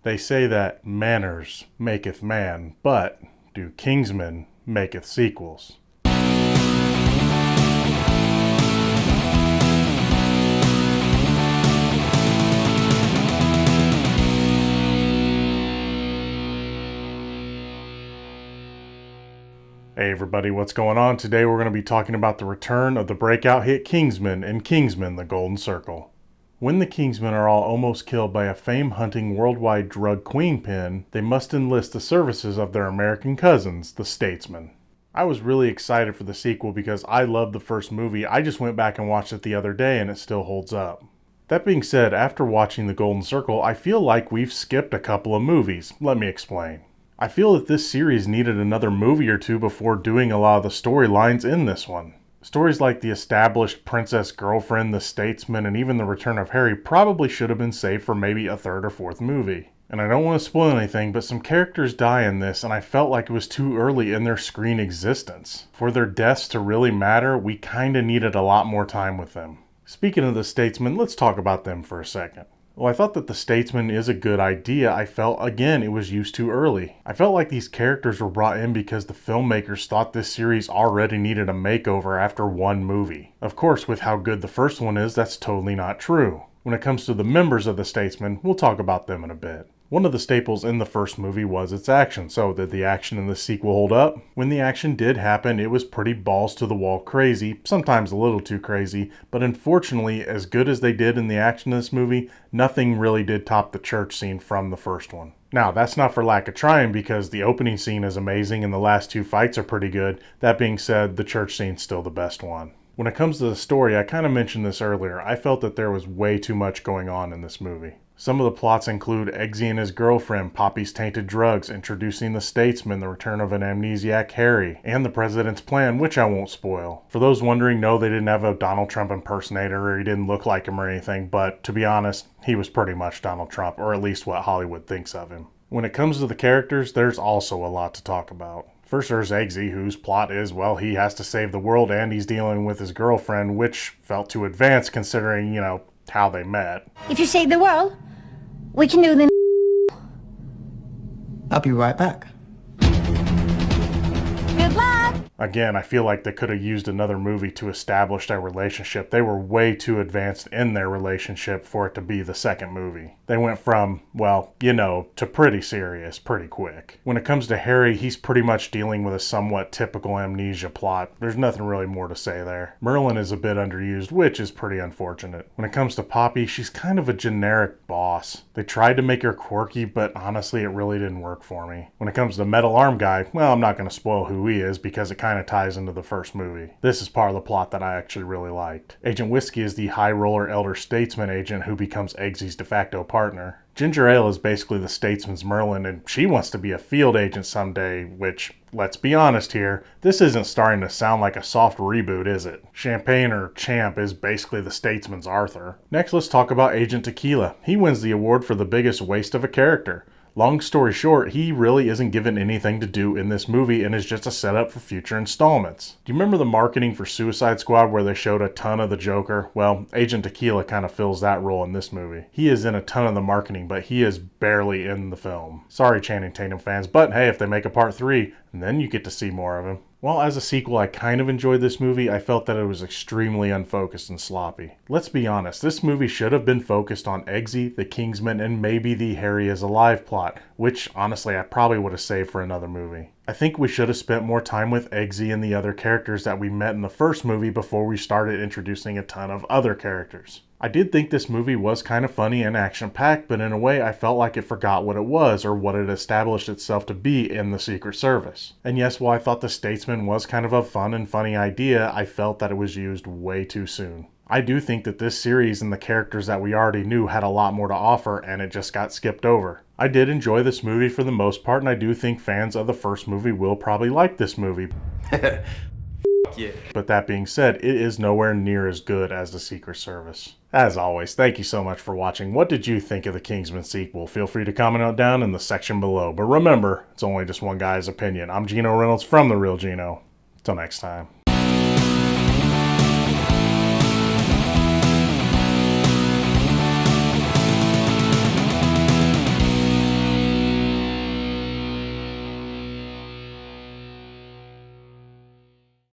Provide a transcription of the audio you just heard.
They say that manners maketh man, but do Kingsman maketh sequels? Hey everybody, what's going on? Today we're going to be talking about the return of the breakout hit Kingsman and Kingsman: The Golden Circle. When the Kingsmen are all almost killed by a fame-hunting worldwide drug queenpin, they must enlist the services of their American cousins, the Statesmen. I was really excited for the sequel because I loved the first movie. I just went back and watched it the other day and it still holds up. That being said, after watching The Golden Circle, I feel like we've skipped a couple of movies. Let me explain. I feel that this series needed another movie or two before doing a lot of the storylines in this one. Stories like the established princess girlfriend, the statesman, and even the return of Harry probably should have been saved for maybe a third or fourth movie. And I don't want to spoil anything, but some characters die in this, and I felt like it was too early in their screen existence. For their deaths to really matter, we kinda needed a lot more time with them. Speaking of the statesmen, let's talk about them for a second. Well, I thought that the Statesman is a good idea. I felt, again, it was used too early. I felt like these characters were brought in because the filmmakers thought this series already needed a makeover after one movie. Of course, with how good the first one is, that's totally not true. When it comes to the members of the Statesman, we'll talk about them in a bit. One of the staples in the first movie was its action, so did the action in the sequel hold up? When the action did happen, it was pretty balls to the wall crazy, sometimes a little too crazy, but unfortunately, as good as they did in the action in this movie, nothing really did top the church scene from the first one. Now, that's not for lack of trying, because the opening scene is amazing and the last two fights are pretty good. That being said, the church scene's still the best one. When it comes to the story, I kind of mentioned this earlier, I felt that there was way too much going on in this movie. Some of the plots include Eggsy and his girlfriend, Poppy's tainted drugs, introducing the Statesman, the return of an amnesiac Harry, and the president's plan, which I won't spoil. For those wondering, no, they didn't have a Donald Trump impersonator, or he didn't look like him or anything, but to be honest, he was pretty much Donald Trump, or at least what Hollywood thinks of him. When it comes to the characters, there's also a lot to talk about. First, there's Eggsy, whose plot is, well, he has to save the world and he's dealing with his girlfriend, which felt too advanced considering, how they met. If you save the world, we can do the I'll be right back. good luck. Again, I feel like they could have used another movie to establish their relationship. They were way too advanced in their relationship for it to be the second movie. They went from, well, to pretty serious pretty quick. When it comes to Harry, he's pretty much dealing with a somewhat typical amnesia plot. There's nothing really more to say there. Merlin is a bit underused, which is pretty unfortunate. When it comes to Poppy, she's kind of a generic boss. They tried to make her quirky, but honestly, it really didn't work for me. When it comes to the metal arm guy, well, I'm not going to spoil who he is because it kind of ties into the first movie. This is part of the plot that I actually really liked. Agent Whiskey is the high roller elder statesman agent who becomes Eggsy's de facto partner. Ginger Ale is basically the statesman's Merlin, and she wants to be a field agent someday, which, let's be honest here, this isn't starting to sound like a soft reboot, is it? Champagne, or Champ, is basically the statesman's Arthur. Next, let's talk about Agent Tequila. He wins the award for the biggest waste of a character. Long story short, he really isn't given anything to do in this movie and is just a setup for future installments. Do you remember the marketing for Suicide Squad where they showed a ton of the Joker? Well, Agent Tequila kind of fills that role in this movie. He is in a ton of the marketing, but he is barely in the film. Sorry, Channing Tatum fans, but hey, if they make a part 3, then you get to see more of him. While as a sequel I kind of enjoyed this movie, I felt that it was extremely unfocused and sloppy. Let's be honest, this movie should have been focused on Eggsy, the Kingsman, and maybe the Harry is alive plot, which honestly I probably would have saved for another movie. I think we should have spent more time with Eggsy and the other characters that we met in the first movie before we started introducing a ton of other characters. I did think this movie was kind of funny and action-packed, but in a way I felt like it forgot what it was or what it established itself to be in the Secret Service. And yes, while I thought the Statesman was kind of a fun and funny idea, I felt that it was used way too soon. I do think that this series and the characters that we already knew had a lot more to offer and it just got skipped over. I did enjoy this movie for the most part, and I do think fans of the first movie will probably like this movie. Yeah. But that being said, it is nowhere near as good as the Secret Service. As always, thank you so much for watching. What did you think of the Kingsman sequel? Feel free to comment it down in the section below. But remember, it's only just one guy's opinion. I'm Gino Reynolds from The Real Gino. Till next time.